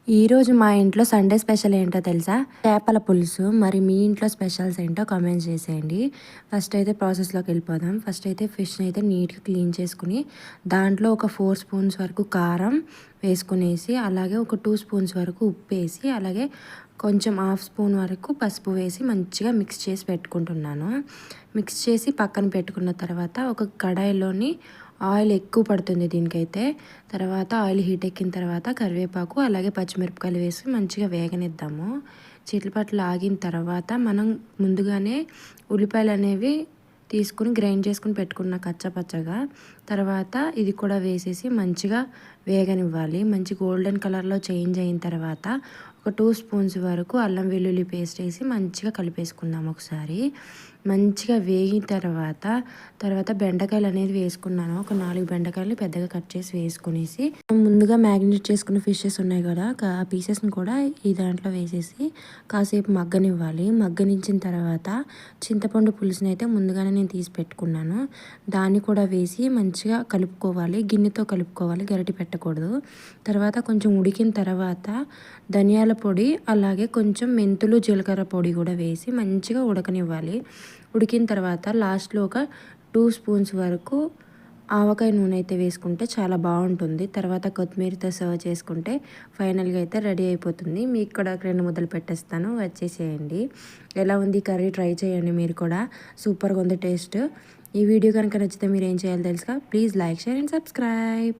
ఈరోజు మా ఇంట్లో సండే స్పెషల్ ఏంటో తెలుసా? చేపల పులుసు. మరి మీ ఇంట్లో స్పెషల్స్ ఏంటో కామెంట్ చేసేయండి. ఫస్ట్ అయితే ప్రాసెస్లోకి వెళ్ళిపోదాం. ఫస్ట్ అయితే ఫిష్ని అయితే నీట్గా క్లీన్ చేసుకుని దాంట్లో ఒక 4 స్పూన్స్ వరకు కారం వేసుకునేసి, అలాగే ఒక 2 స్పూన్స్ వరకు ఉప్పు వేసి, అలాగే కొంచెం 1/2 స్పూన్ వరకు పసుపు వేసి మంచిగా మిక్స్ చేసి పెట్టుకుంటున్నాను. మిక్స్ చేసి పక్కన పెట్టుకున్న తర్వాత ఒక కడాయిలోని ఆయిల్ ఎక్కువ పడుతుంది దీనికైతే. తర్వాత ఆయిల్ హీట్ ఎక్కిన తర్వాత కరివేపాకు అలాగే పచ్చిమిరపకాయలు వేసి మంచిగా వేగనిద్దాము. చిట్లపట్లు ఆగిన తర్వాత మనం ముందుగానే ఉల్లిపాయలు అనేవి తీసుకుని గ్రైండ్ చేసుకుని పెట్టుకున్న కచ్చపచ్చగా. తర్వాత ఇది కూడా వేసేసి మంచిగా వేగనివ్వాలి. మంచి గోల్డెన్ కలర్లో చేంజ్ అయిన తర్వాత ఒక 2 స్పూన్స్ వరకు అల్లం వెల్లుల్లి పేస్ట్ వేసి మంచిగా కలిపేసుకుందాం ఒకసారి. మంచిగా వేగిన తర్వాత బెండకాయలు అనేది వేసుకున్నాను. ఒక 4 బెండకాయలు పెద్దగా కట్ చేసి వేసుకునేసి ముందుగా మ్యాగ్నేట్ చేసుకున్న ఫిషెస్ ఉన్నాయి కదా, ఆ పీసెస్ని కూడా ఈ దాంట్లో వేసేసి కాసేపు మగ్గనివ్వాలి. మగ్గనించిన తర్వాత చింతపండు పులుసుని అయితే ముందుగానే నేను తీసి పెట్టుకున్నాను. దాన్ని కూడా వేసి మంచిగా కలుపుకోవాలి. గిన్నెతో కలుపుకోవాలి, గరిటె పెట్టకూడదు. తర్వాత కొంచెం ఉడికిన తర్వాత ధనియాల పొడి అలాగే కొంచెం మెంతులు జీలకర్ర పొడి కూడా వేసి మంచిగా ఉడకనివ్వాలి. ఉడికిన తర్వాత లాస్ట్లో ఒక 2 స్పూన్స్ వరకు ఆవకాయ నూనె అయితే వేసుకుంటే చాలా బాగుంటుంది. తర్వాత కొత్తిమీరతో సర్వ్ చేసుకుంటే ఫైనల్గా అయితే రెడీ అయిపోతుంది. మీకు కూడా 2 ముద్దలు పెట్టేస్తాను, వచ్చేసేయండి. ఎలా ఉంది కర్రీ? ట్రై చేయండి మీరు కూడా, సూపర్గా ఉంది టేస్ట్. ఈ వీడియో కనుక నచ్చితే మీరు ఏం చేయాలో తెలుసుగా, please like, share and subscribe.